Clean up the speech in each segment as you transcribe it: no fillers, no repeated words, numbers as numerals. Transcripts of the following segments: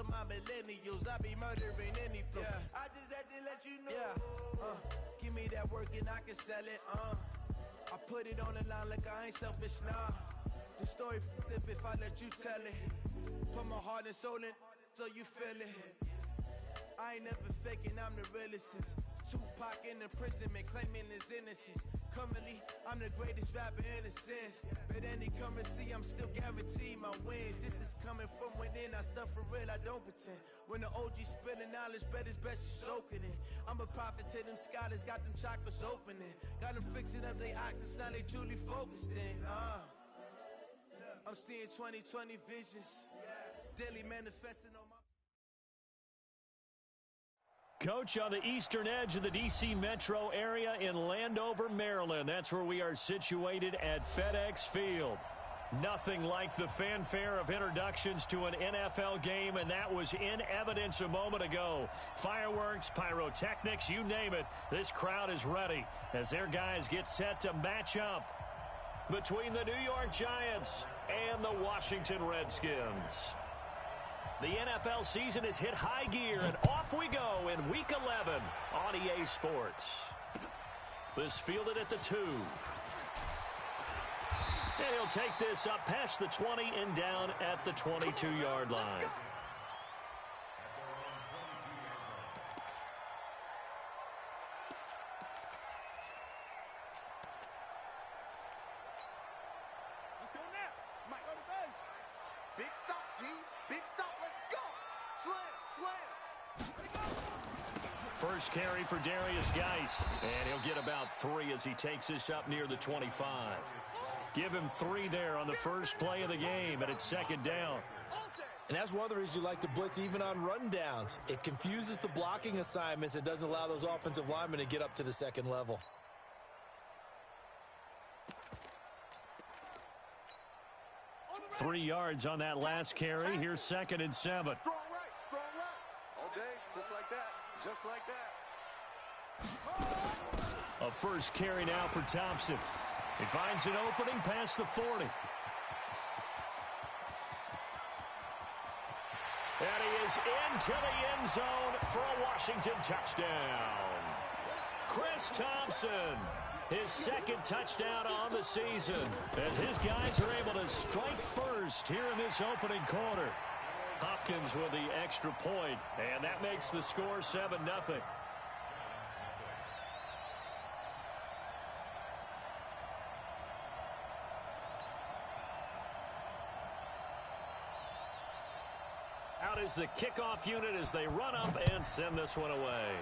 for my millennials. I be murdering any flow. Yeah. I just had to let you know. Yeah. Give me that work and I can sell it. I put it on the line like I ain't selfish, nah. The story flip if I let you tell it. Put my heart and soul in so you feel it. I ain't never faking, I'm the realest since Tupac in imprisonment, claiming his innocence. Currently, I'm the greatest rapper in a sense. But any currency, I'm still guaranteed my wins. This is coming from within, I stuff for real, I don't pretend. When the OG spilling knowledge, bet it's best you soak it in. I'm a prophet to them scholars, got them chakras opening. Got them fixing up they octaves, now they truly focused in. I'm seeing 2020 visions, daily manifesting on my... Coach, on the eastern edge of the D.C. metro area in Landover, Maryland. That's where we are situated at FedEx Field. Nothing like the fanfare of introductions to an NFL game, and that was in evidence a moment ago. Fireworks, pyrotechnics, you name it. This crowd is ready as their guys get set to match up between the New York Giants and the Washington Redskins. The NFL season has hit high gear, and off we go in Week 11 on EA Sports. This fielded at the 2. And he'll take this up past the 20 and down at the 22-yard line. Let's go now. Might go to base. Big stop, G. Big stop. Let's go. Slam. First carry for Darius Geis, and he'll get about 3 as he takes this up near the 25. Give him 3 there on the first play of the game, and it's second down. And that's one of the reasons you like to blitz even on rundowns. It confuses the blocking assignments. It doesn't allow those offensive linemen to get up to the second level. Three yards on that last carry. Here's 2nd and 7. Strong right, strong right. All day, just like that, just like that. A first carry now for Thompson. He finds an opening past the 40. And he is into the end zone for a Washington touchdown. Chris Thompson, his 2nd touchdown on the season, as his guys are able to strike first here in this opening quarter. Hopkins with the extra point, and that makes the score 7-0. Out is the kickoff unit as they run up and send this one away.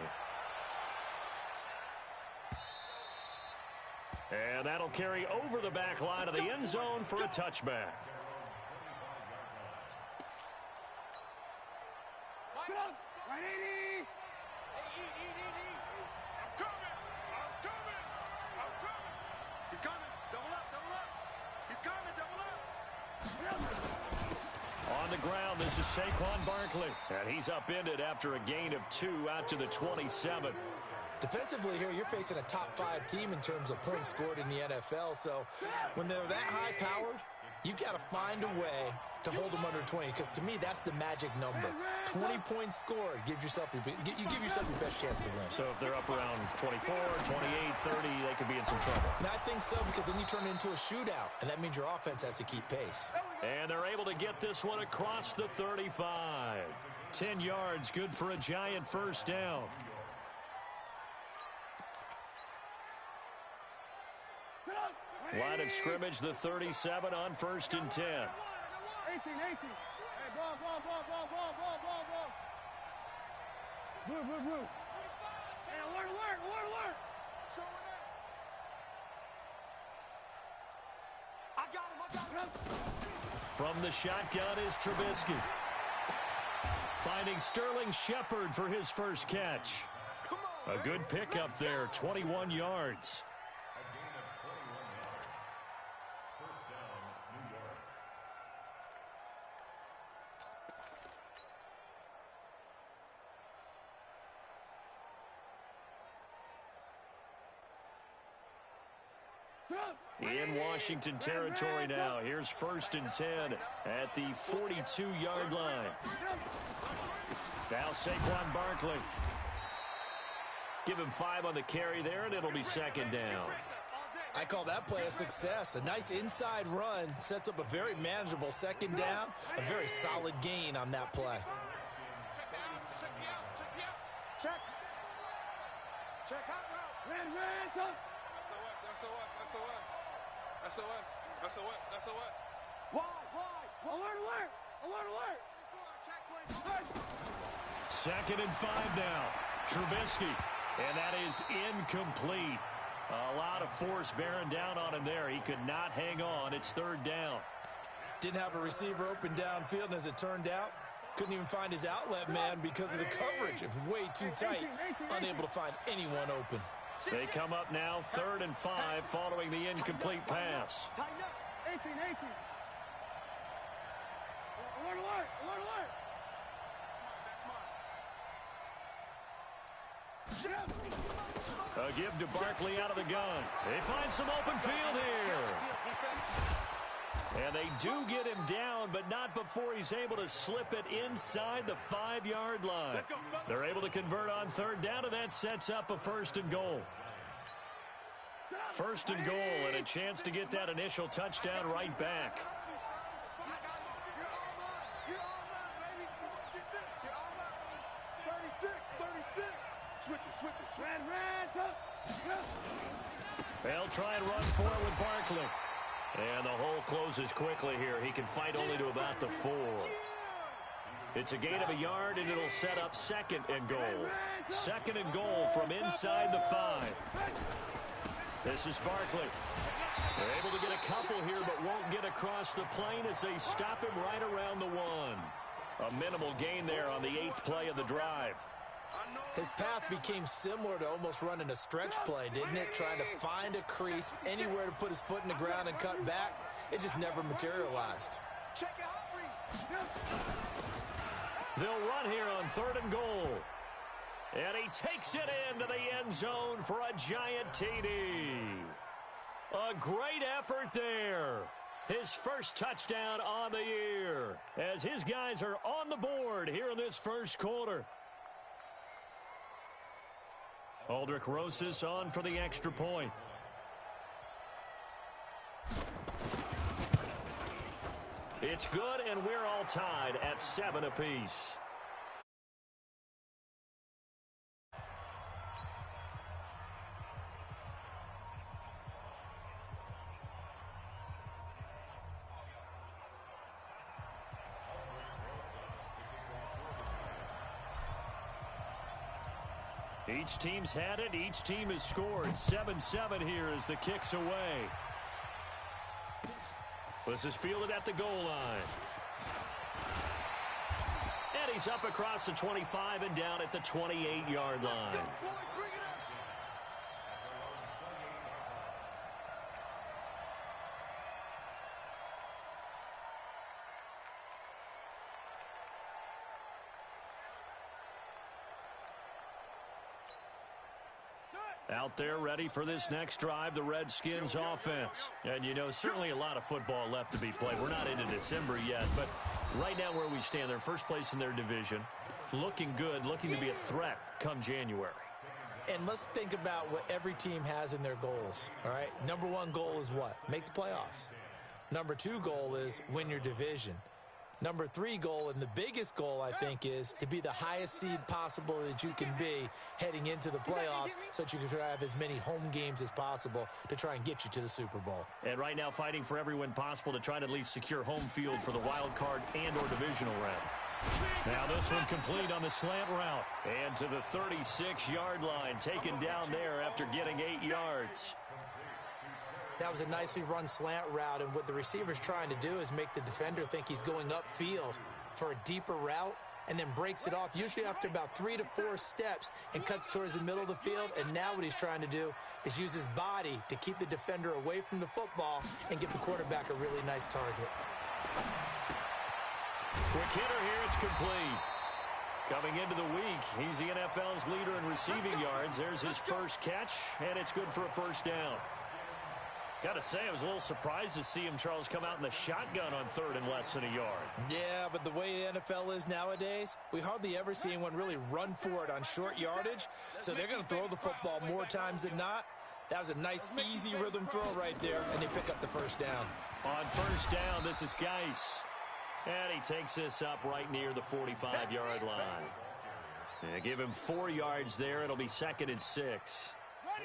And that'll carry over the back line of the end zone for a touchback. Right, 80. I'm coming. He's coming. Double up. He's coming. Double up. On the ground, this is Saquon Barkley. And he's upended after a gain of 2 out to the 27. Defensively here, you're facing a top-5 team in terms of points scored in the NFL. So when they're that high-powered, you've got to find a way to hold them under 20. Because to me, that's the magic number. 20 points scored gives yourself you give yourself your best chance to win. So if they're up around 24, 28, 30, they could be in some trouble. And I think so, because then you turn it into a shootout, and that means your offense has to keep pace. And they're able to get this one across the 35. 10 yards, good for a Giant first down. Line of scrimmage, the 37 on 1st and 10. 18. Hey, ball. Blue. Hey, alert. Showing up. I got him. From the shotgun is Trubisky. Finding Sterling Shepard for his first catch. A good pickup there, 21 yards. In Washington territory now. Here's 1st and 10 at the 42-yard line. Now Saquon Barkley. Give him 5 on the carry there, and it'll be 2nd down. I call that play a success. A nice inside run sets up a very manageable 2nd down. A very solid gain on that play. Check out route. SOS. Wide. Alert. 2nd and 5 now. Trubisky. And that is incomplete. A lot of force bearing down on him there. He could not hang on. It's 3rd down. Didn't have a receiver open downfield, and as it turned out, couldn't even find his outlet man because of the coverage. It was way too tight, unable to find anyone open. They come up now 3rd and 5 following the incomplete pass. Tighten up. 18. Alert. A give to Barkley out of the gun. They find some open field here. And they do get him down, but not before he's able to slip it inside the 5-yard line. They're able to convert on 3rd down, and that sets up a 1st and goal. 1st and goal, and a chance to get that initial touchdown right back. Switch it. They'll try and run for it with Barkley. And the hole closes quickly here. He can fight only to about the 4. It's a gain of a yard, and it'll set up 2nd and goal. 2nd and goal from inside the 5. This is Barkley. They're able to get a couple here, but won't get across the plane as they stop him right around the 1. A minimal gain there on the 8th play of the drive. His path became similar to almost running a stretch play, didn't it? Trying to find a crease, anywhere to put his foot in the ground and cut back. It just never materialized. They'll run here on 3rd and goal. And he takes it into the end zone for a giant TD. A great effort there. His first touchdown on the year as his guys are on the board here in this first quarter. Aldrich Rosas on for the extra point. It's good, and we're all tied at 7 apiece. Each team's had it. Each team has scored. 7-7 here as the kick's away. This is fielded at the goal line. And he's up across the 25 and down at the 28-yard line. Out there ready for this next drive, the Redskins offense. And, you know, certainly a lot of football left to be played. We're not into December yet, but right now where we stand, they're first place in their division. Looking good, looking to be a threat come January. And let's think about what every team has in their goals, all right? Number 1 goal is what? Make the playoffs. Number 2 goal is win your division. Number 3 goal, and the biggest goal, I think, is to be the highest seed possible that you can be heading into the playoffs so that you can have as many home games as possible to try and get you to the Super Bowl. And right now fighting for every win possible to try to at least secure home field for the wild card and or divisional round. Now this one complete on the slant route. And to the 36-yard line, taken down there after getting 8 yards. That was a nicely run slant route, and what the receiver's trying to do is make the defender think he's going upfield for a deeper route and then breaks it off, usually after about 3 to 4 steps, and cuts towards the middle of the field. And now what he's trying to do is use his body to keep the defender away from the football and give the quarterback a really nice target. Quick hitter here, it's complete. Coming into the week, he's the NFL's leader in receiving yards. There's his first catch, and it's good for a first down. Got to say, I was a little surprised to see him, Charles, come out in the shotgun on third and less than a yard. Yeah, but the way the NFL is nowadays, we hardly ever see anyone really run for it on short yardage. So they're going to throw the football more times than not. That was a nice, easy rhythm throw right there, and they pick up the first down. On first down, this is Geis. And he takes this up right near the 45-yard line. And give him 4 yards there. It'll be 2nd and 6.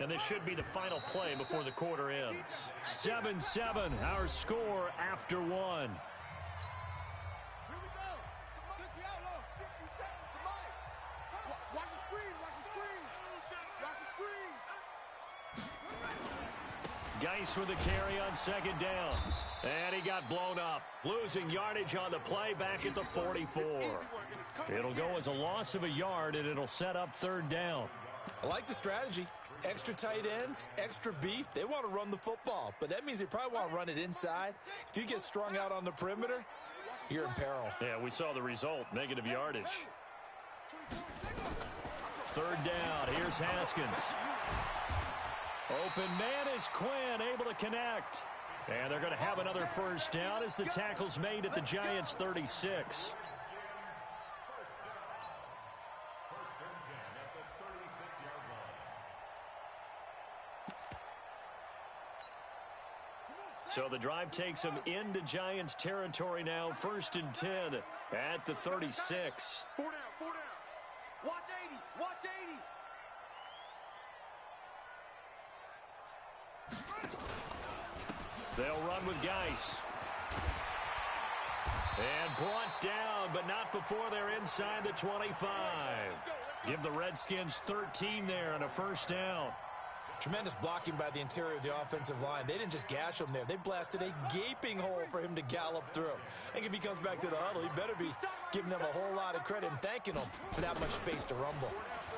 And this should be the final play before the quarter ends. 7-7, our score after 1. Here we go. Since we outlaw, 50 seconds to Mike. Watch the screen, watch the screen. Watch the screen. Geis with a carry on 2nd down. And he got blown up. Losing yardage on the play back at the 44. It'll go as a loss of a yard, and it'll set up 3rd down. I like the strategy. Extra tight ends, extra beef. They want to run the football, but that means they probably want to run it inside. If you get strung out on the perimeter, you're in peril. Yeah, we saw the result, negative yardage. 3rd down, here's Haskins. Open man is Quinn, able to connect. And they're going to have another first down as the tackle's made at the Giants' 36. So the drive takes them into Giants territory now. 1st and 10 at the 36. 4 down, 4 down. Watch 80, watch 80. They'll run with Geis. And brought down, but not before they're inside the 25. Give the Redskins 13 there and a first down. Tremendous blocking by the interior of the offensive line. They didn't just gash him there. They blasted a gaping hole for him to gallop through. I think if he comes back to the huddle, he better be giving them a whole lot of credit and thanking them for that much space to rumble.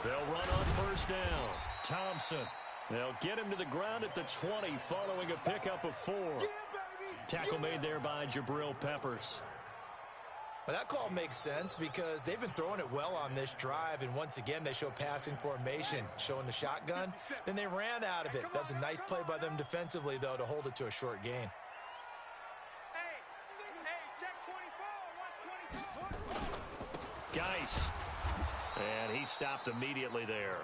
They'll run on first down. Thompson. They'll get him to the ground at the 20 following a pickup of 4. Tackle made there by Jabril Peppers. Well, that call makes sense because they've been throwing it well on this drive, and once again, they show passing formation, showing the shotgun. Then they ran out of it. That's a nice play by them defensively, though, to hold it to a short gain. Hey, check 24, watch 24. Geis. And he stopped immediately there.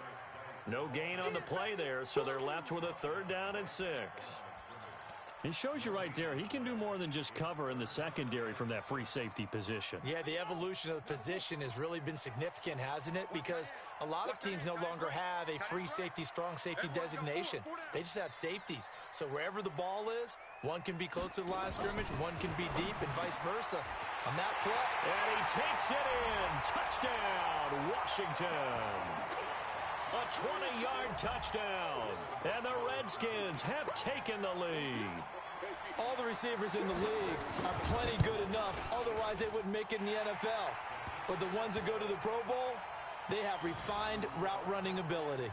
No gain on the play there, so they're left with a 3rd down and 6. It shows you right there, he can do more than just cover in the secondary from that free safety position. Yeah, the evolution of the position has really been significant, hasn't it? Because a lot of teams no longer have a free safety, strong safety designation. They just have safeties. So wherever the ball is, one can be close to the line of scrimmage, one can be deep, and vice versa. On that play. And he takes it in. Touchdown, Washington. A 20-yard touchdown. And the Redskins have taken the lead. All the receivers in the league are plenty good enough. Otherwise, they wouldn't make it in the NFL. But the ones that go to the Pro Bowl, they have refined route running ability.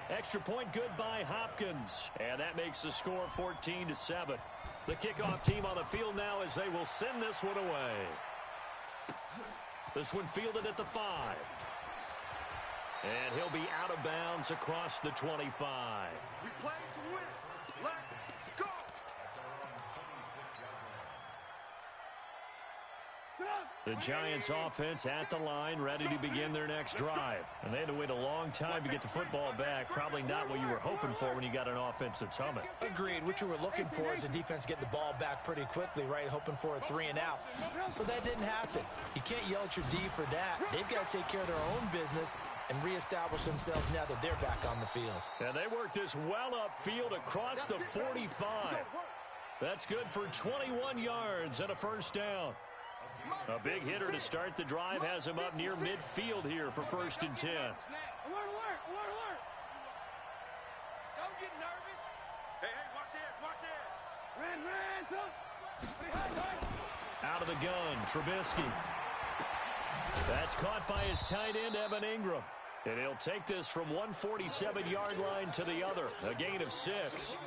Extra point good by Hopkins. And that makes the score 14-7. The kickoff team on the field now as they will send this one away. This one fielded at the 5. And he'll be out of bounds across the 25. We play to win. Let's go. The Giants offense at the line, ready to begin their next drive. And they had to wait a long time to get the football back. Probably not what you were hoping for when you got an offense that's humming. Agreed. What you were looking for is the defense getting the ball back pretty quickly, right? Hoping for a 3 and out. So that didn't happen. You can't yell at your D for that. They've got to take care of their own business and reestablish themselves now that they're back on the field. And they work this well upfield across the 45. That's good for 21 yards and a first down. A big hitter to start the drive has him up near midfield here for 1st and 10. Alert, alert, alert, alert. Don't get nervous. Hey, watch it. Out of the gun, Trubisky. That's caught by his tight end, Evan Ingram. And he'll take this from 147-yard line to the other. A gain of 6.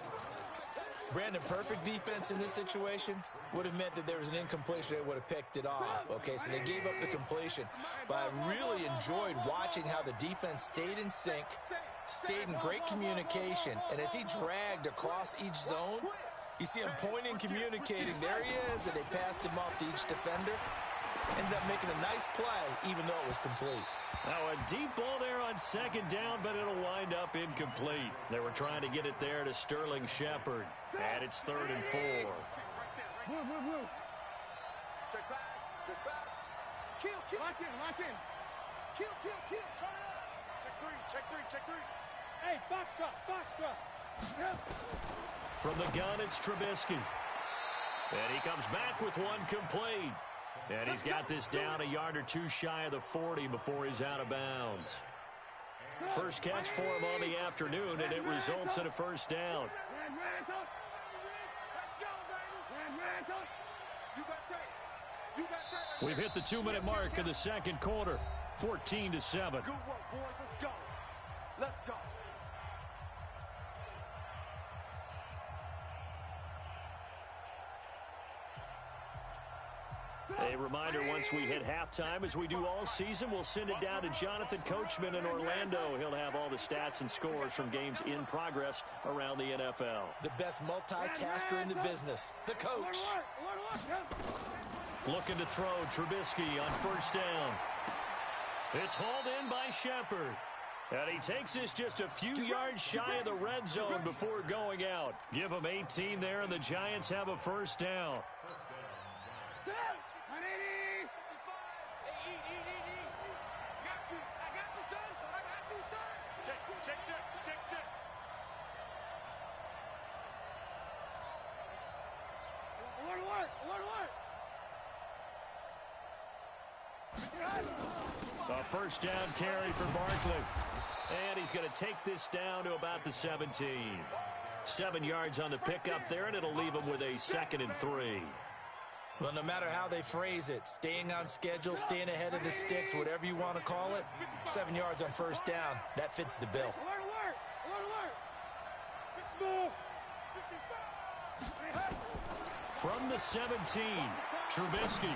Brandon, perfect defense in this situation would have meant that there was an incompletion. They would have picked it off. Okay, so they gave up the completion. But I really enjoyed watching how the defense stayed in sync, stayed in great communication. And as he dragged across each zone, you see him pointing, communicating. There he is, and they passed him off to each defender. Ended up making a nice play, even though it was complete. Now a deep ball there on second down, but it'll wind up incomplete. They were trying to get it there to Sterling Shepard. And it's 3rd and 4. Move. Check back. Kill. Lock in. Kill. Turn it up. Check three. Hey, box drop. Yep. From the gun, it's Trubisky. And he comes back with one complete. And he's got this down a yard or two shy of the 40 before he's out of bounds. First catch for him on the afternoon, and it results in a first down. We've hit the 2-minute mark of the second quarter, 14-7. Good work, boys. Let's go. A reminder, once we hit halftime, as we do all season, we'll send it down to Jonathan Coachman in Orlando. He'll have all the stats and scores from games in progress around the NFL. The best multitasker in the business, the coach. Looking to throw, Trubisky on first down. It's hauled in by Shepard. And he takes this just a few yards shy of the red zone before going out. Give him 18 there, and the Giants have a first down. A first down carry for Barkley. And he's going to take this down to about the 17. 7 yards on the pickup there, and it'll leave him with a 2nd and 3. Well, no matter how they phrase it, staying on schedule, staying ahead of the sticks, whatever you want to call it, 7 yards on first down, that fits the bill. From the 17, Trubisky.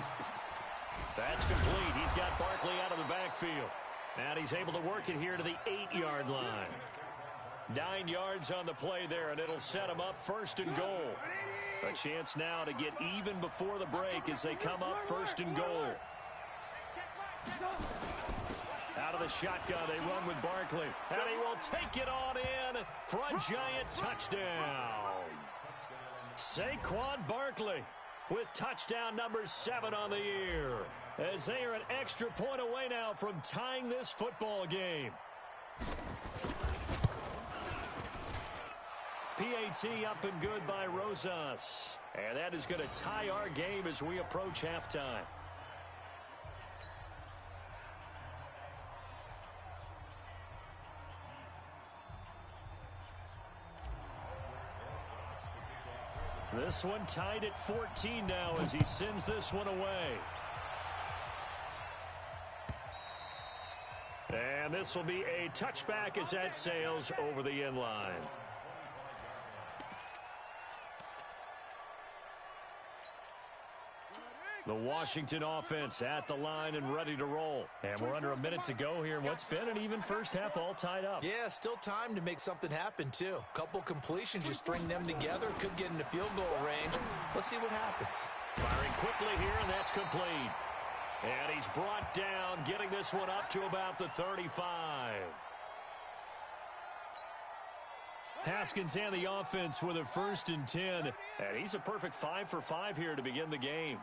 That's complete. He's got Barkley out of the backfield. And he's able to work it here to the 8-yard line. 9 yards on the play there, and it'll set him up 1st and goal. A chance now to get even before the break as they come up 1st and goal. Out of the shotgun, they run with Barkley. And he will take it on in for a Giant touchdown. Saquon Barkley with touchdown number 7 on the year, as they are an extra point away now from tying this football game. PAT up and good by Rosas. And that is going to tie our game as we approach halftime. This one tied at 14 now as he sends this one away. And this will be a touchback as that sails over the end line. The Washington offense at the line and ready to roll. And we're under a minute to go here. What's been an even first half, all tied up. Yeah, still time to make something happen, too. Couple completions, you string them together. Could get into field goal range. Let's see what happens. Firing quickly here, and that's complete. And he's brought down, getting this one up to about the 35. Haskins and the offense with a 1st and 10. And he's a perfect 5 for 5 here to begin the game.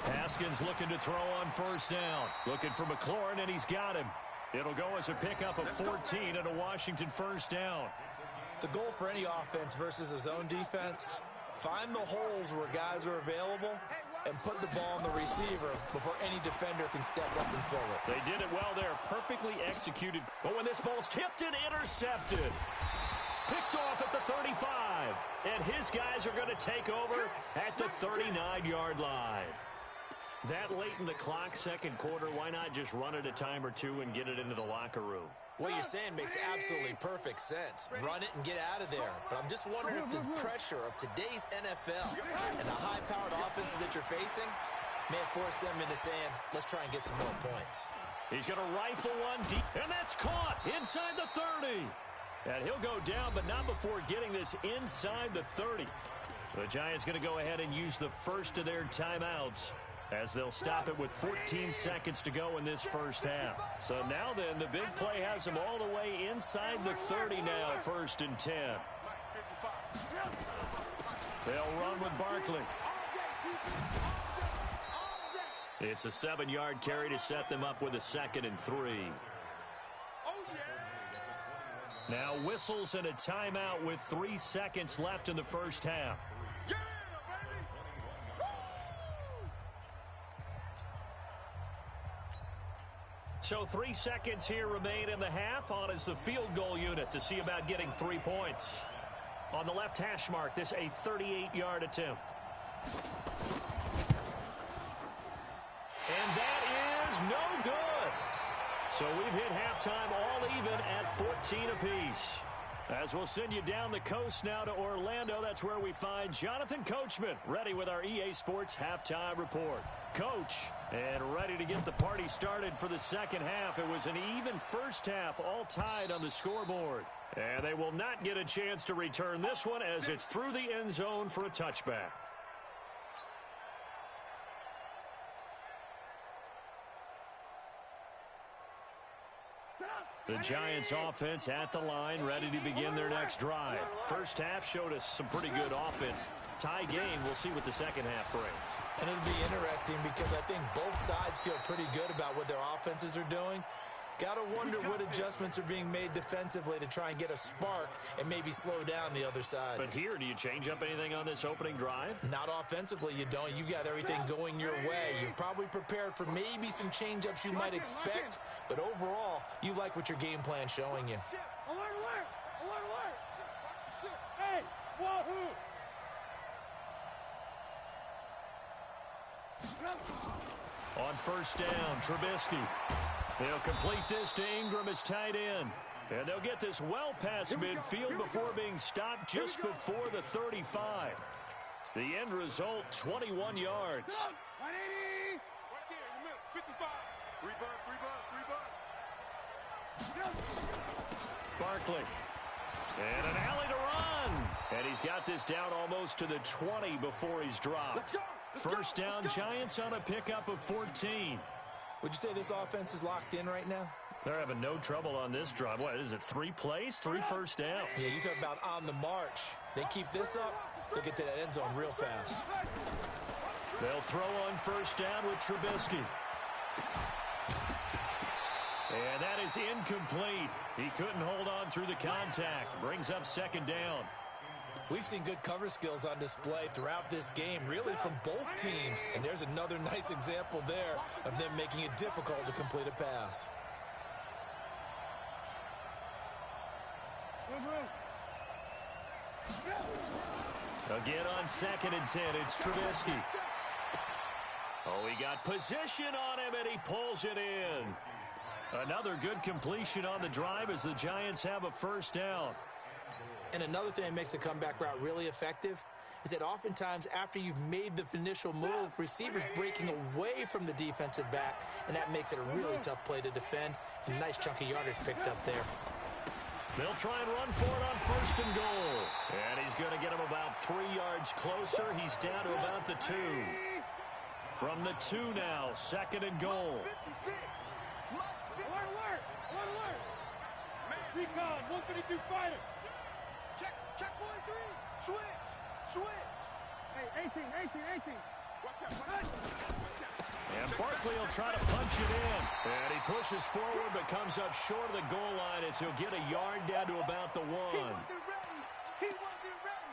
Haskins looking to throw on first down. Looking for McLaurin, and he's got him. It'll go as a pickup of 14 and a Washington first down. The goal for any offense versus a zone defense, find the holes where guys are available and put the ball on the receiver before any defender can step up and fill it. They did it well there, perfectly executed. But when this ball's tipped and intercepted, picked off at the 35, and his guys are going to take over at the 39-yard line. That late in the clock, second quarter, why not just run it a time or two and get it into the locker room? What you're saying makes absolutely perfect sense. Run it and get out of there. But I'm just wondering if the pressure of today's NFL and the high-powered offenses that you're facing may have forced them into saying, let's try and get some more points. He's going to rifle one deep, and that's caught inside the 30. And he'll go down, but not before getting this inside the 30. The Giants going to go ahead and use the first of their timeouts, as they'll stop it with 14 seconds to go in this first half. So now then, the big play has them all the way inside the 30 now, 1st and 10. They'll run with Barkley. It's a 7-yard carry to set them up with a 2nd and 3. Now whistles and a timeout with 3 seconds left in the first half. So 3 seconds here remain in the half. On is the field goal unit to see about getting 3 points. On the left hash mark, this a 38-yard attempt. And that is no good. So we've hit halftime all even at 14 apiece. As we'll send you down the coast now to Orlando, that's where we find Jonathan Coachman, ready with our EA Sports Halftime Report. Coach, and ready to get the party started for the second half. It was an even first half, all tied on the scoreboard. And they will not get a chance to return this one as it's through the end zone for a touchback. The Giants offense at the line, ready to begin their next drive. First half showed us some pretty good offense. Tie game, we'll see what the second half brings. And it'll be interesting because I think both sides feel pretty good about what their offenses are doing. Got to wonder what adjustments are being made defensively to try and get a spark and maybe slow down the other side. But here, do you change up anything on this opening drive? Not offensively, you don't. You got everything going your way. You've probably prepared for maybe some change-ups you might expect, but overall, you like what your game plan's showing you. Alert, alert! Alert, alert! Hey, wahoo! On first down, Trubisky. They'll complete this to Ingram as tight end. And they'll get this well past midfield before being stopped just before the 35. The end result, 21 yards. 180! Right there in the middle, 55. 3 bucks. Barkley. And an alley to run. And he's got this down almost to the 20 before he's dropped. First down, Giants on a pickup of 14. Would you say this offense is locked in right now? They're having no trouble on this drive. What is it, 3 plays, 3 first downs? Yeah, you talk about on the march. They keep this up, they'll get to that end zone real fast. They'll throw on first down with Trubisky. And that is incomplete. He couldn't hold on through the contact. Brings up second down. We've seen good cover skills on display throughout this game, really from both teams. And there's another nice example there of them making it difficult to complete a pass. Again on 2nd and 10, it's Trubisky. Oh, he got position on him, and he pulls it in. Another good completion on the drive as the Giants have a first down. And another thing that makes a comeback route really effective is that oftentimes after you've made the initial move, receivers breaking away from the defensive back, and that makes it a really tough play to defend. A nice chunk of yardage picked up there. They'll try and run for it on first and goal. And he's going to get him about 3 yards closer. He's down to about the 2. From the 2 now, 2nd and goal. Alert, alert! Alert, alert! Recon, 152 fighter! Check 43! Switch! Hey, 18! Watch out! And Barkley will try to punch it in. And he pushes forward but comes up short of the goal line as he'll get a yard down to about the 1. He wasn't ready!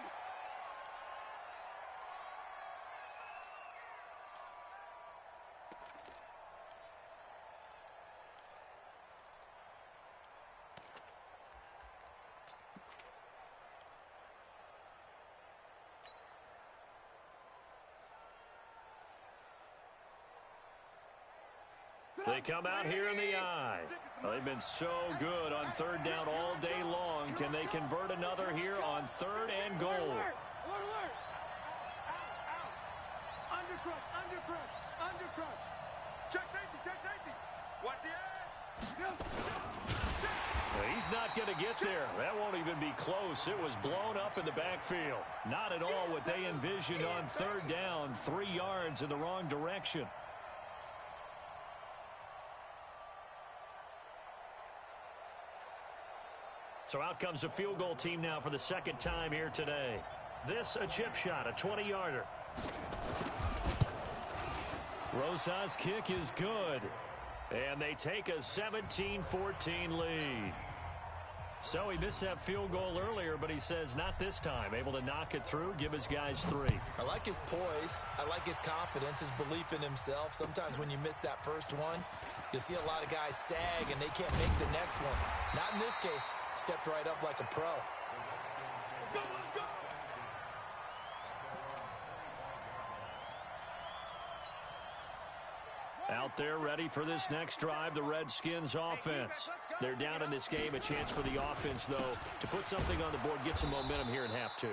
They come out here in the eye. Well, they've been so good on third down all day long. Can they convert another here on third and goal? Undercrush. Check safety. Watch the edge. He's not going to get there. That won't even be close. It was blown up in the backfield. Not at all what they envisioned on third down. 3 yards in the wrong direction. So out comes a field goal team now for the second time here today. This a chip shot, a 20-yarder. Rosa's kick is good. And they take a 17-14 lead. So he missed that field goal earlier, but he says not this time. Able to knock it through, give his guys 3. I like his poise. I like his confidence, his belief in himself. Sometimes when you miss that first one, you'll see a lot of guys sag and they can't make the next one. Not in this case. Stepped right up like a pro. Let's go. Out there ready for this next drive, the Redskins offense. They're down in this game. A chance for the offense, though, to put something on the board, get some momentum here in half 2.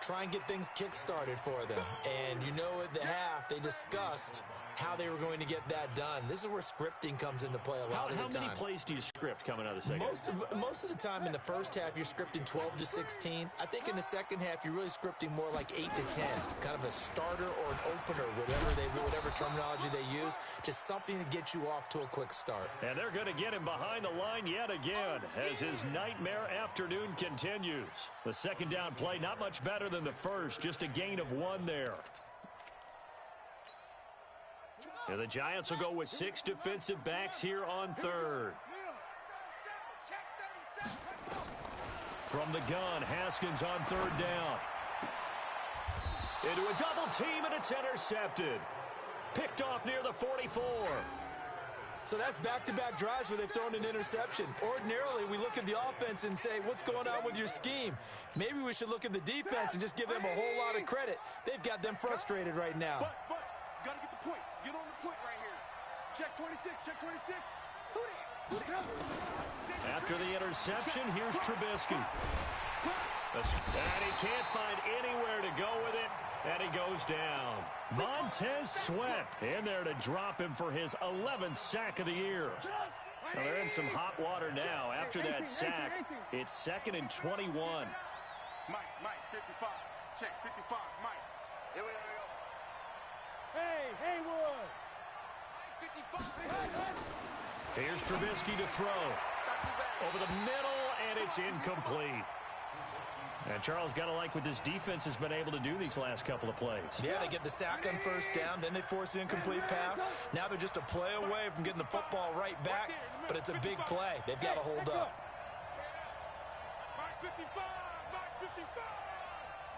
Try and get things kick-started for them. And you know at the half, they discussed how they were going to get that done. This is where scripting comes into play a lot of the time. How many plays do you script coming out of the second? Most of the time in the first half, you're scripting 12 to 16. I think in the second half, you're really scripting more like 8 to 10. Kind of a starter or an opener, whatever terminology they use. Just something to get you off to a quick start. And they're going to get him behind the line yet again as his nightmare afternoon continues. The second down play, not much better than the first. Just a gain of 1 there. And the Giants will go with 6 defensive backs here on third. From the gun, Haskins on third down. Into a double team, and it's intercepted. Picked off near the 44. So that's back-to-back drives where they've thrown an interception. Ordinarily, we look at the offense and say, what's going on with your scheme? Maybe we should look at the defense and just give them a whole lot of credit. They've got them frustrated right now. But, got to get the point. Get on the point right here. Check 26, check 26. Who that? After the interception, here's Trubisky. And he can't find anywhere to go with it, and he goes down. Montez Sweat in there to drop him for his 11th sack of the year. Well, they're in some hot water now. After that sack, it's 2nd and 21. Mike, 55. Check 55, Mike. Here we go. Hey, Haywood. 55. Here's Trubisky to throw. Over the middle, and it's incomplete. And Charles, got to like what this defense has been able to do these last couple of plays. Yeah, they get the sack on first down, then they force the incomplete pass. Now they're just a play away from getting the football right back, but it's a big play. They've got to hold up. Mike 55, Mike 55.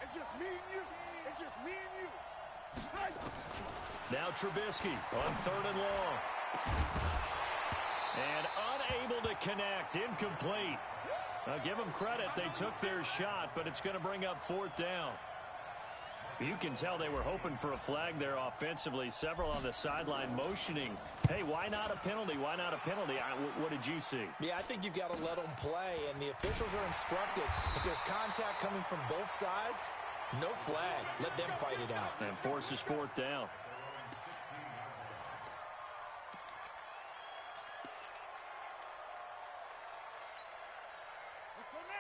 It's just me and you. It's just me and you. Now Trubisky on 3rd and long. And unable to connect, incomplete. Now give them credit, they took their shot, but it's going to bring up 4th down. You can tell they were hoping for a flag there offensively. Several on the sideline motioning, hey, why not a penalty? Why not a penalty? What did you see? Yeah, I think you've got to let them play, and the officials are instructed. If there's contact coming from both sides, no flag. Let them fight it out. And forces 4th down.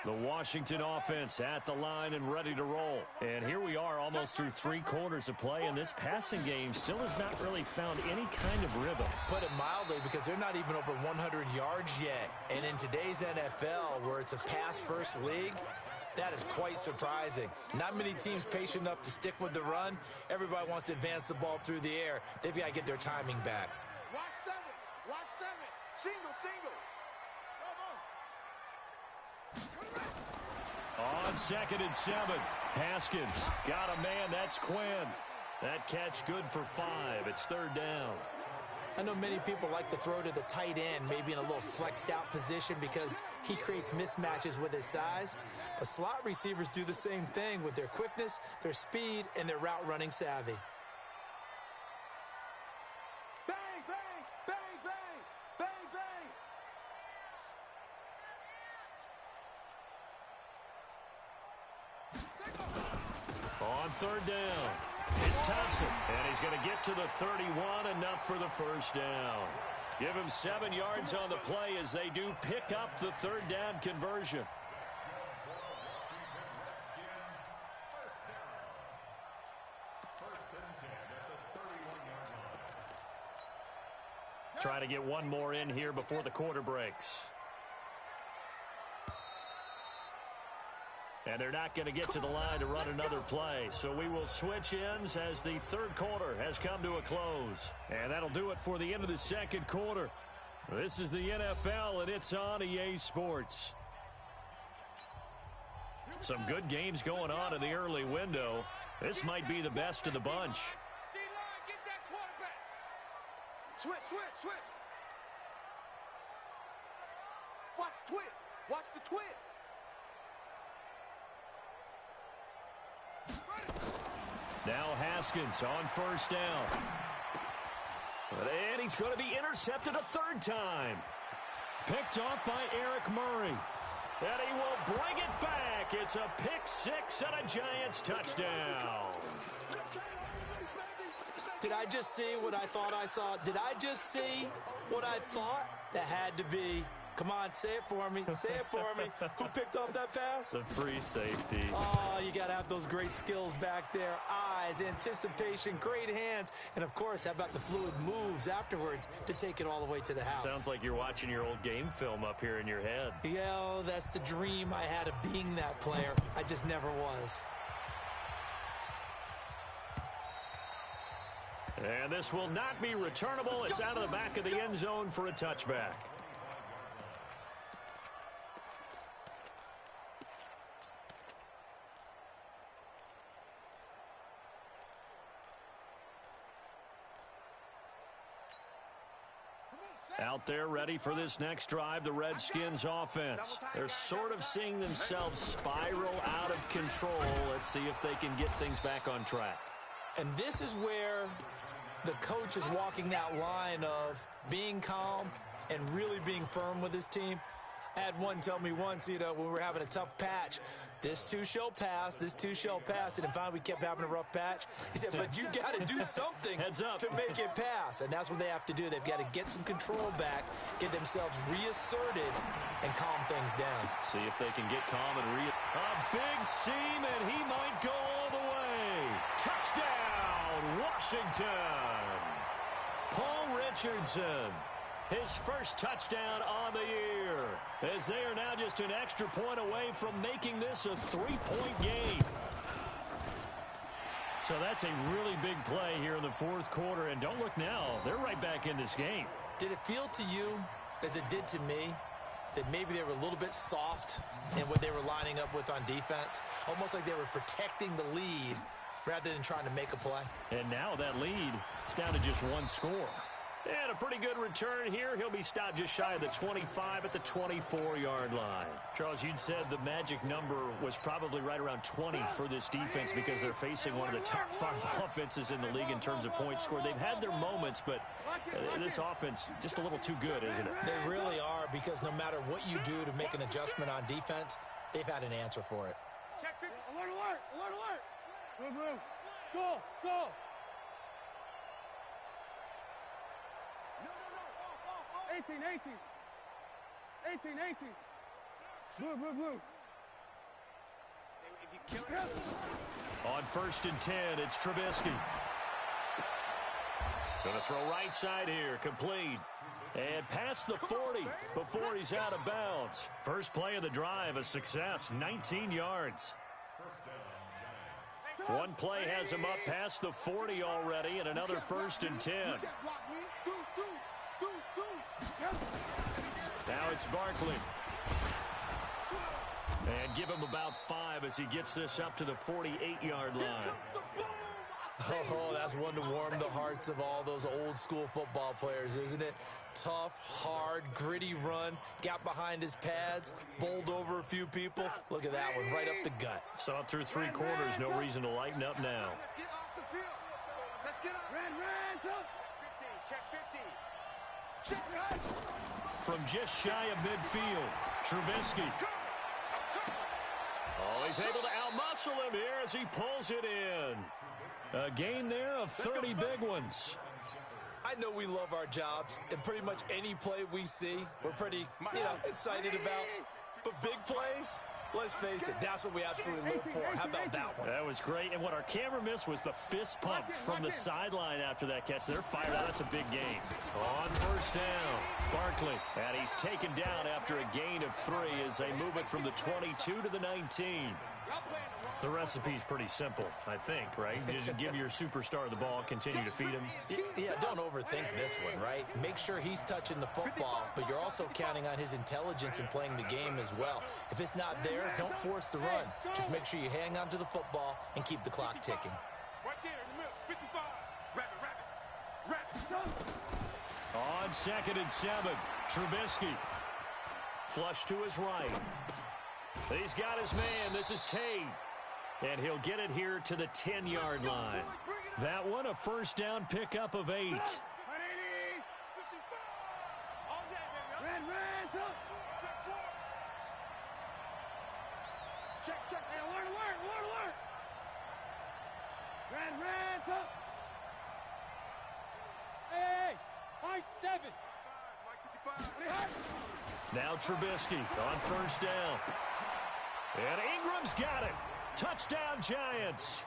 The Washington offense at the line and ready to roll. And here we are almost through 3 quarters of play, and this passing game still has not really found any kind of rhythm. Put it mildly, because they're not even over 100 yards yet. And in today's NFL, where it's a pass-first league, that is quite surprising. Not many teams patient enough to stick with the run. Everybody wants to advance the ball through the air. They've got to get their timing back. Watch 7. Watch 7. Single. On 2nd and 7, Haskins got a man. That's Quinn. That catch good for 5. It's 3rd down. I know many people like to throw to the tight end, maybe in a little flexed out position because he creates mismatches with his size. But slot receivers do the same thing with their quickness, their speed, and their route running savvy. Bang, bang, bang, bang. third down. It's Thompson, and he's going to get to the 31, enough for the first down. Give him 7 yards on the play as they do pick up the third down conversion. Try to get one more in here before the quarter breaks. And they're not going to get to the line to run another play. So we will switch ends as the third quarter has come to a close. And that'll do it for the end of the second quarter. This is the NFL, and it's on EA Sports. Some good games going on in the early window. This might be the best of the bunch. Switch. Watch the twist. Watch the twist. Now Haskins on first down. And he's going to be intercepted a third time. Picked off by Eric Murray. And he will bring it back. It's a pick six and a Giants touchdown. Did I just see what I thought I saw? Did I just see what I thought? That had to be. Come on, say it for me. Say it for me. Who picked off that pass? The free safety. Oh, you got to have those great skills back there. Eyes, anticipation, great hands. And, of course, how about the fluid moves afterwards to take it all the way to the house? Sounds like you're watching your old game film up here in your head. Yeah, that's the dream I had of being that player. I just never was. And this will not be returnable. It's out of the back of the end zone for a touchback. Out there ready for this next drive, the Redskins offense. They're sort of seeing themselves spiral out of control. Let's see if they can get things back on track. And this is where the coach is walking that line of being calm and really being firm with his team. I had one tell me once, when we were having a tough patch, this too shall pass, this too shall pass. And finally we kept having a rough patch. He said, but you got to do something to make it pass. And that's what they have to do. They've got to get some control back, get themselves reasserted, and calm things down. See if they can get calm and a big seam, and he might go all the way. Touchdown, Washington. Paul Richardson. His first touchdown on the year, as they are now just an extra point away from making this a 3-point game. So that's a really big play here in the fourth quarter, and don't look now, they're right back in this game. Did it feel to you, as it did to me, that maybe they were a little bit soft in what they were lining up with on defense? Almost like they were protecting the lead rather than trying to make a play. And now that lead is down to just one score. And a pretty good return here. He'll be stopped just shy of the 25 at the 24-yard line. Charles, you'd said the magic number was probably right around 20 for this defense because they're facing one of the top 5 offenses in the league in terms of points scored. They've had their moments, but this offense just a little too good, isn't it? They really are, because no matter what you do to make an adjustment on defense, they've had an answer for it. Check it. Alert, alert, alert, alert. Blue, blue. Go. 18. Blue. On 1st and 10, it's Trubisky. Going to throw right side here, complete. And past the 40 before he's out of bounds. First play of the drive, a success, 19 yards. One play has him up past the 40 already, and another 1st and 10. Now it's Barkley. And give him about 5 as he gets this up to the 48-yard line. Oh, that's one to warm the hearts of all those old school football players, isn't it? Tough, hard, gritty run, got behind his pads, bowled over a few people. Look at that one, right up the gut. Saw it through 3 quarters, no reason to lighten up now. Let's get off the field. Let's get up. Ran, go. 15, check 15. From just shy of midfield, Trubisky. Oh, he's able to outmuscle him here as he pulls it in. A gain there of 30 big ones. I know we love our jobs, and pretty much any play we see, we're pretty, excited about. But big plays, let's face it, that's what we absolutely live for. How about that one? That was great, and what our camera missed was the fist pump from the sideline after that catch. They're fired out. That's a big gain. On first down, Barkley, and he's taken down after a gain of 3 as they move it from the 22 to the 19. The recipe's pretty simple, I think, right? You just give your superstar the ball, continue to feed him. Yeah, don't overthink this one, right? Make sure he's touching the football, but you're also counting on his intelligence in playing the game as well. If it's not there, don't force the run. Just make sure you hang on to the football and keep the clock ticking. Right there in the middle, 55. Wrap it. On 2nd and 7, Trubisky. Flush to his right. He's got his man. This is Tate. And he'll get it here to the 10-yard line. That one, a first down pickup of 8. Check. Hey, alert. Ran. Hey, high 7. Now Trubisky on first down. And Ingram's got it. Touchdown, Giants.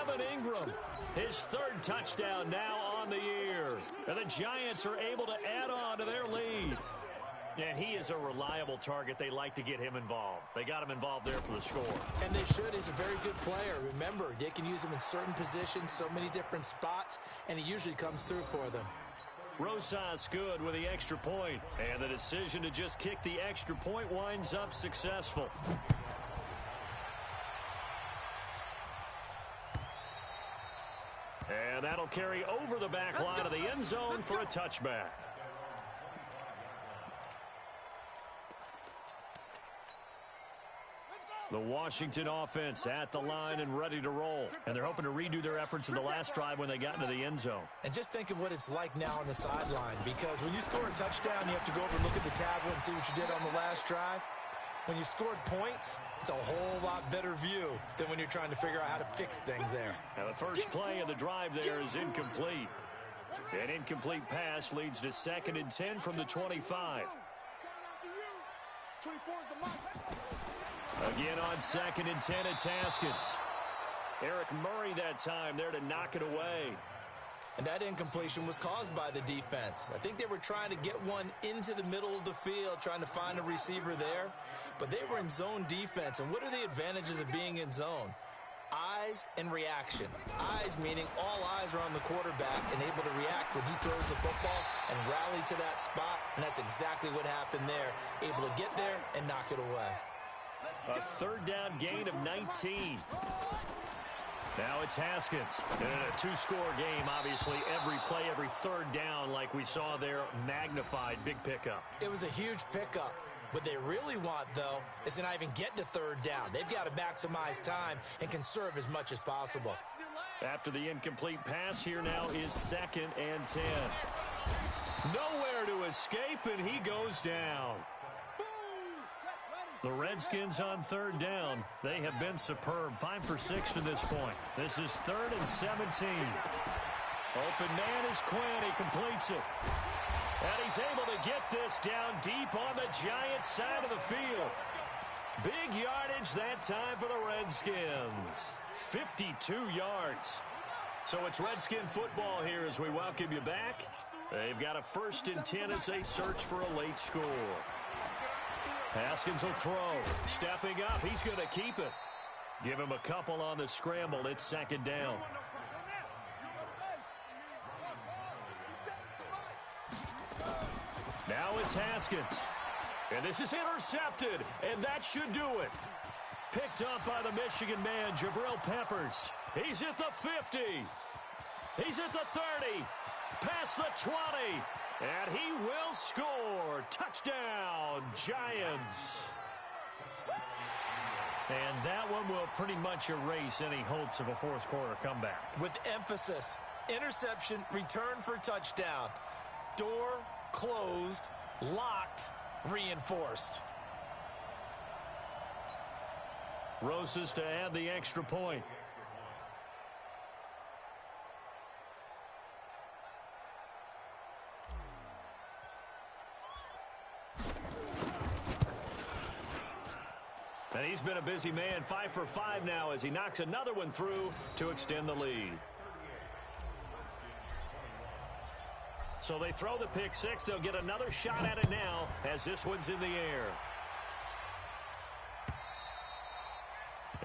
Evan Ingram, his 3rd touchdown now on the year. And the Giants are able to add on to their lead. And he is a reliable target. They like to get him involved. They got him involved there for the score. And they should. He's a very good player. Remember, they can use him in certain positions, so many different spots, and he usually comes through for them. Rosas good with the extra point. And the decision to just kick the extra point winds up successful. And that'll carry over the back line of the end zone for a touchback. The Washington offense at the line and ready to roll. And they're hoping to redo their efforts in the last drive when they got into the end zone. And just think of what it's like now on the sideline, because when you score a touchdown, you have to go over and look at the tablet and see what you did on the last drive. When you scored points, it's a whole lot better view than when you're trying to figure out how to fix things there. Now the first play of the drive there is incomplete. An incomplete pass leads to 2nd and 10 from the 25. Again on 2nd and 10, it's Haskins. Eric Murray that time there to knock it away. And that incompletion was caused by the defense. I think they were trying to get one into the middle of the field, trying to find a receiver there. But they were in zone defense. And what are the advantages of being in zone? Eyes and reaction. Eyes meaning all eyes are on the quarterback and able to react when he throws the football and rally to that spot. And that's exactly what happened there. Able to get there and knock it away. A 3rd down gain of 19. Now it's Haskins. In a 2-score game, obviously, every play, every 3rd down, like we saw there, magnified, big pickup. It was a huge pickup. What they really want, though, is to not even get to 3rd down. They've got to maximize time and conserve as much as possible. After the incomplete pass, here now is 2nd and 10. Nowhere to escape, and he goes down. The Redskins on 3rd down. They have been superb. 5 for 6 to this point. This is 3rd and 17. Open man is Quinn. He completes it. And he's able to get this down deep on the Giants side of the field. Big yardage that time for the Redskins. 52 yards. So it's Redskin football here as we welcome you back. They've got a 1st and 10 as they search for a late score. Haskins will throw. Stepping up. He's going to keep it. Give him a couple on the scramble. It's 2nd down. Now it's Haskins. And this is intercepted. And that should do it. Picked up by the Michigan man, Jabril Peppers. He's at the 50. He's at the 30. Past the 20. And he will score. Touchdown, Giants. And that one will pretty much erase any hopes of a 4th quarter comeback. With emphasis, interception, return for touchdown. Door closed, locked, reinforced. Rosas to add the extra point. And he's been a busy man, 5 for 5 now as he knocks another one through to extend the lead. So they throw the pick six. They'll get another shot at it now as this one's in the air.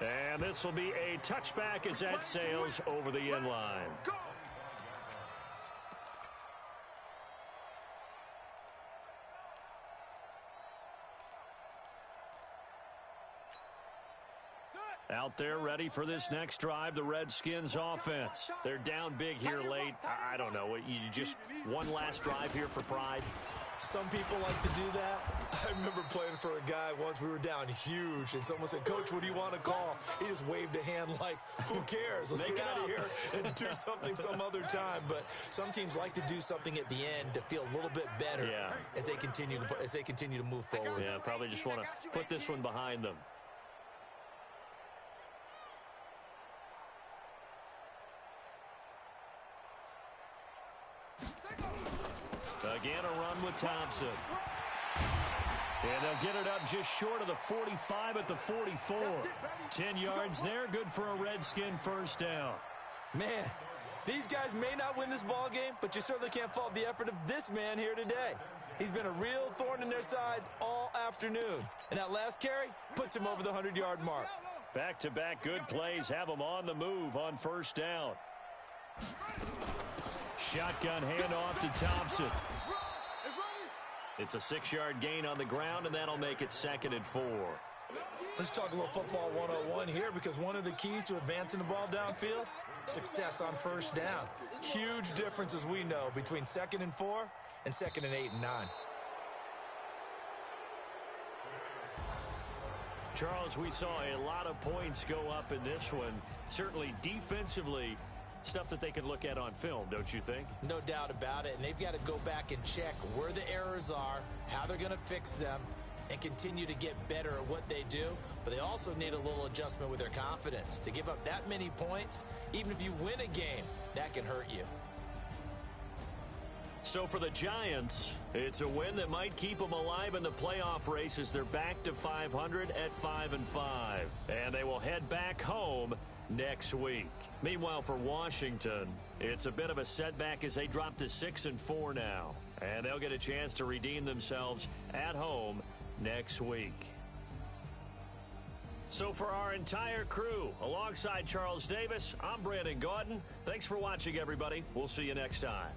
And this will be a touchback as that sails over the end line. Out there ready for this next drive, the Redskins offense. They're down big here late. I don't know. You just one last drive here for pride? Some people like to do that. I remember playing for a guy once. We were down huge, and someone said, "Coach, what do you want to call?" He just waved a hand like, who cares? Let's get out of here and do something some other time. But some teams like to do something at the end to feel a little bit better as they continue to move forward. Yeah, probably just want to put this one behind them. Again, a run with Thompson. And they'll get it up just short of the 45 at the 44. 10 yards there, good for a Redskin first down. Man, these guys may not win this ball game, but you certainly can't fault the effort of this man here today. He's been a real thorn in their sides all afternoon. And that last carry puts him over the 100-yard mark. Back-to-back good plays have him on the move on first down. Shotgun handoff to Thompson. It's a 6-yard gain on the ground, and that'll make it 2nd and 4. Let's talk a little football 101 here, because one of the keys to advancing the ball downfield, success on first down. Huge difference, as we know, between 2nd and 4 and 2nd and 8 and 9. Charles, we saw a lot of points go up in this one. Certainly defensively, stuff that they can look at on film, don't you think? No doubt about it, and they've got to go back and check where the errors are, how they're going to fix them, and continue to get better at what they do. But they also need a little adjustment with their confidence. To give up that many points, even if you win a game, that can hurt you. So for the Giants, it's a win that might keep them alive in the playoff race as they're back to 500 at 5 and 5. And they will head back home next week. Meanwhile, for Washington, it's a bit of a setback as they drop to 6 and 4 now. And they'll get a chance to redeem themselves at home next week. So for our entire crew, alongside Charles Davis, I'm Brandon Gaudin. Thanks for watching, everybody. We'll see you next time.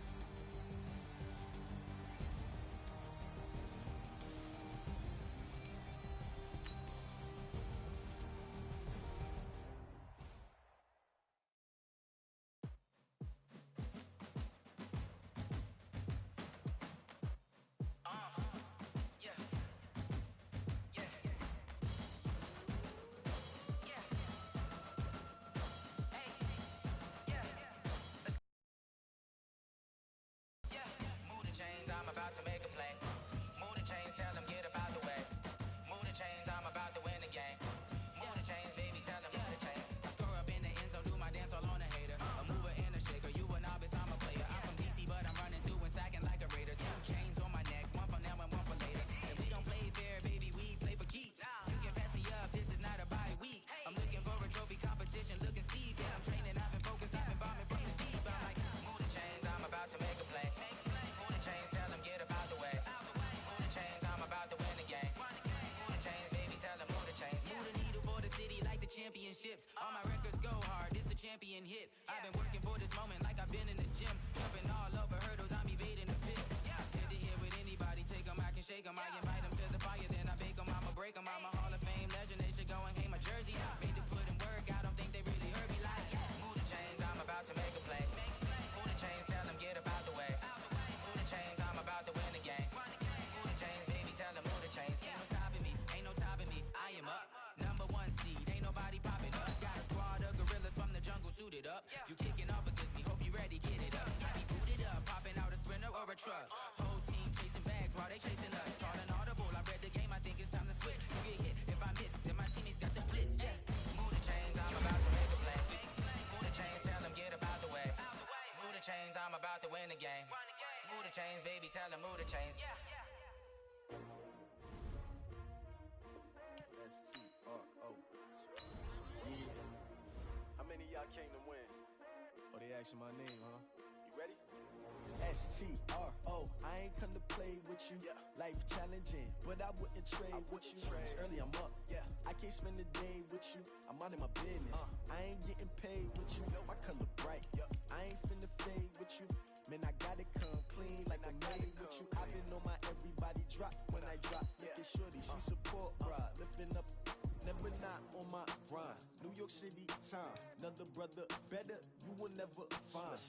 I'm about to make a play. Move the chains, tell them get about the way. Move the chains, I'm about to win the game. Move the chains, baby, tell them move the chains. I score up in the end zone, do my dance all on a hater. A mover and a shaker, you a novice, I'm a player. I'm from DC, but I'm running through and sacking like a raider. 2 chains on my neck, one for now and one for later. If we don't play fair, baby, we play for keeps. You can pass me up, this is not a bye week. I'm looking for a trophy competition, looking steep. Yeah, I'm training, I've been focused, I've been bombing from the deep. I'm like, move the chains, I'm about to make a play. Move the chains, tell them get about the way. Move the chains, I'm about to win the game. Move the chains, baby, tell them move the chains. Move the needle for the city like the championships. All my records go hard, this a champion hit. I've been working for this moment like I've been in the gym. Jumping all over hurdles, I'm evading the pit. Head to head with anybody, take them, I can shake them. I invite them to the fire, then I bake them, I'ma break them. I'm a Hall of Fame legend, they should go and hang my jersey. Made to put in work, I don't think they really heard me like, move the chains, I'm about to make a play. Move the chains, tell them get about the way. Move the chains, I'm about to win the game. Move the chains, baby, tell them move the chains. Ain't no stopping me, ain't no topping me. I am up, #1 seed, ain't nobody popping up. Got a squad of gorillas from the jungle suited up. You kicking off against me, hope you ready, get it up. I be booted up, popping out a sprinter or a truck. Whole team chasing bags while they chasing us. Calling audible, I read the game, I think it's time to switch. You get hit, if I miss, then my teammates got the blitz, yeah. the game. Move the chains, baby, tell them move the chains. S-T-R-O. How many of y'all came to win? Oh, they asking my name, huh? You ready? S-T-R-O. I ain't come to play with you. Life challenging, but I wouldn't trade with you. It's early, I'm up. I can't spend the day with you. I'm minding my business. I ain't getting paid with you. My color bright. I ain't finna fade with you. Man, I gotta come clean like I'm made with you. I've been on my everybody drop when I drop. Look at shorty, she support bride. Lifting up, never not on my grind. New York City time. Another brother better, you will never find.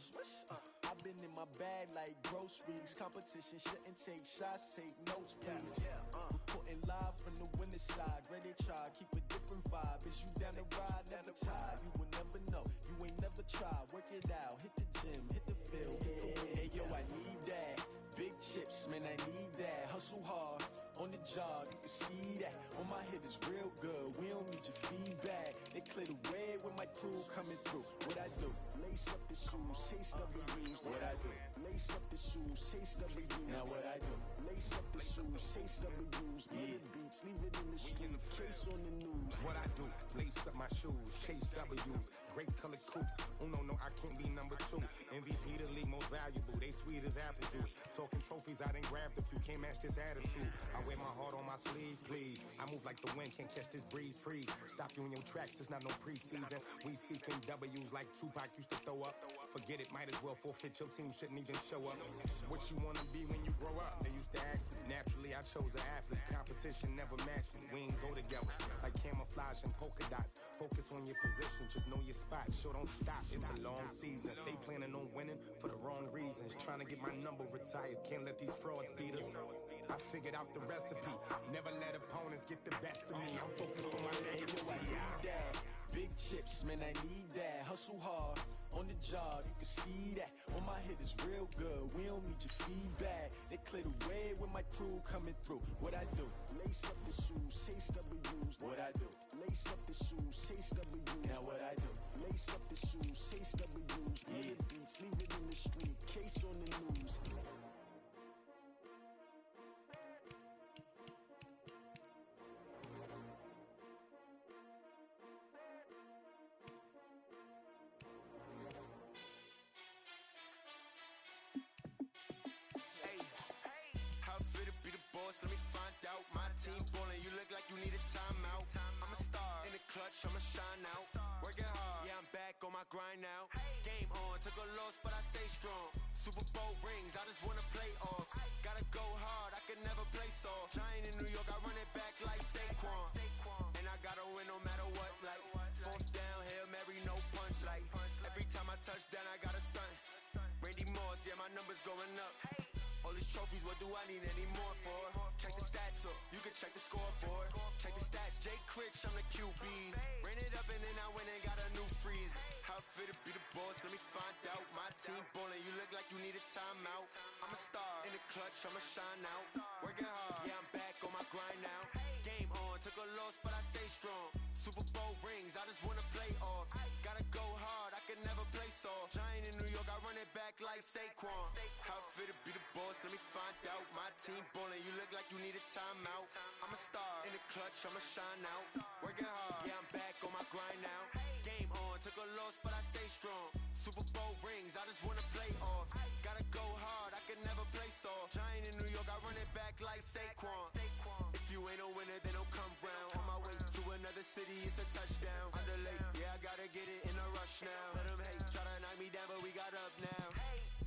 I've been in my bag like groceries. Competition shouldn't take shots, take notes, please. Reporting live from the winning side. Ready to try, keep a different vibe. Is you down the ride, never tired. You will never know, you ain't never tried. Work it out, hit the gym, hit the field, hit the wind. Hey yo, I need that. Big chips, man, I need that. Hustle hard, on the job, you can see that. On my head is real good, we don't need your feedback. They clear the way with my crew coming through. What I do? Lace up the shoes, chase W's. What I do? Lace up the shoes, chase W's. Now what I do? Lace up the shoes, chase W's. Million beats, leave it in the street, case on the news. What I do? Lace up my shoes, chase W's. Great color coops. Oh no, I can't be number 2. MVP the league most valuable. They sweet as apple juice. Talking trophies, I done grabbed a few. Can't match this attitude. I wear my heart on my sleeve, please. I move like the wind, can't catch this breeze, freeze. Stop you in your tracks, there's not no preseason. We seeking W's like Tupac used to throw up. Forget it, might as well forfeit. Your team shouldn't even show up. What you wanna be when you grow up? They used to ask me. Naturally, I chose an athlete. Competition never matched me. We ain't go together like camouflage and polka dots. Focus on your position, just know your spot. Sure, don't stop. It's a long season. They planning on winning for the wrong reasons. Trying to get my number retired. Can't let these frauds beat us. I figured out the recipe. Never let opponents get the best of me. I'm focused on my legacy. I need that. Big chips, man, I need that. Hustle hard, on the job, you can see that. On my head is real good, we don't need your feedback. They clear the way with my crew coming through. What I do? Lace up the shoes, chase W's. What I do? Lace up the shoes, chase W's. Now what I do? Lace up the shoes, chase W's. Million beats, leave it in the street, case on the news. Let me find out. My team ballin', you look like you need a timeout. I'm a star in the clutch, I'ma shine out. Working hard, yeah, I'm back on my grind now. Game on, took a loss, but I stay strong. Super Bowl rings, I just wanna play off. Gotta go hard, I can never play soft. Giant in New York, I run it back like Saquon. And I gotta win no matter what, like fourth down, Hail Mary, no punch. Like every time I touch down, I gotta stunt. Randy Moss, yeah, my numbers going up. All these trophies, what do I need any more for? Check the stats up, you can check the scoreboard. Check the stats, Jake Critch, I'm the QB. Ran it up and then I went and got a new freeze. How fit to be the boss, let me find out. My team ballin', you look like you need a timeout. I'm a star in the clutch, I'ma shine out. Working hard, yeah, I'm back on my grind now. Game on, took a loss, but I stay strong. Super Bowl rings, I just wanna play off. Gotta go hard, I can never play soft. Giant in New York, I run it back like Saquon. How fit to be the boss, let me find out. My team ballin', you look like you need a timeout. I'm a star in the clutch, I'ma shine out. Working hard, yeah, I'm back on my grind now. Game on, took a loss, but I stay strong. Super Bowl rings, I just wanna play off. Gotta go hard, I can never play soft. Giant in New York, I run it back like Saquon. If you ain't a winner, then don't come round. On my way to another city, it's a touchdown. Underlay, yeah, I gotta get it in a rush now. Let them hate, try to knock me down, but we got up now.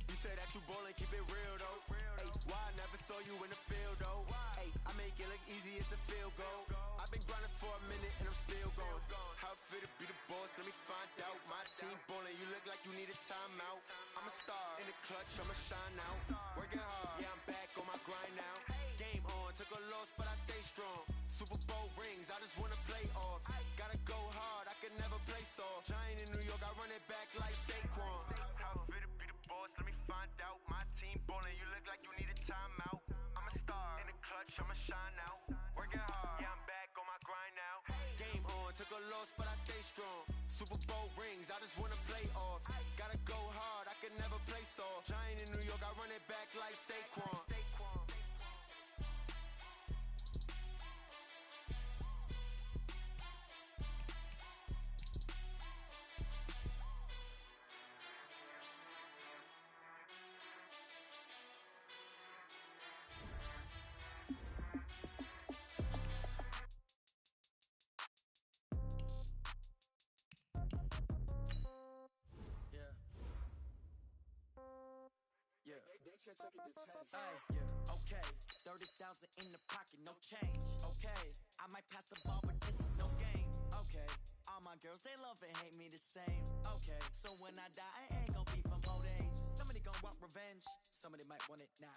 You say that you ballin', keep it real though. Hey, why I never saw you in the field though? Hey, I make it look easy, it's a field goal. I've been grinding for a minute and I'm still going. How fit to be the boss, let me find out. My team ballin', you look like you need a timeout. I'm a star in the clutch, I'ma shine out. Working hard, yeah, I'm back on my grind now. Game on, took a loss, but I stay strong. Super Bowl rings, I just wanna play off. Gotta go hard, I can never play soft. Giant in New York, I run it back like Saquon. How fit to be the boss, let me find out. My team ballin', you look like you need a timeout. I'm a star in the clutch, I'ma shine out. Working hard, yeah, I'm back on my grind now. Game on, took a loss, but I stay strong. Super Bowl rings, I just wanna play off. Gotta go hard, I can never play soft. Giant in New York, Kentucky to 10. Hey, yeah, okay. 30,000 in the pocket, no change. Okay, I might pass the ball, but this is no game. Okay, all my girls, they love and hate me the same. Okay, so when I die, I ain't gon' be from old age. Somebody gon' want revenge, somebody might want it now.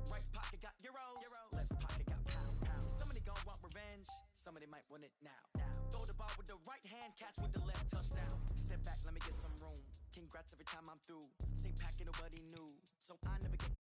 Right pocket got euros, left pocket got pounds. Somebody gon' want revenge, somebody might want it now. Throw the ball with the right hand, catch with the left touchdown. Step back, let me get some room. Congrats every time I'm through. Same packet, nobody knew, so I never get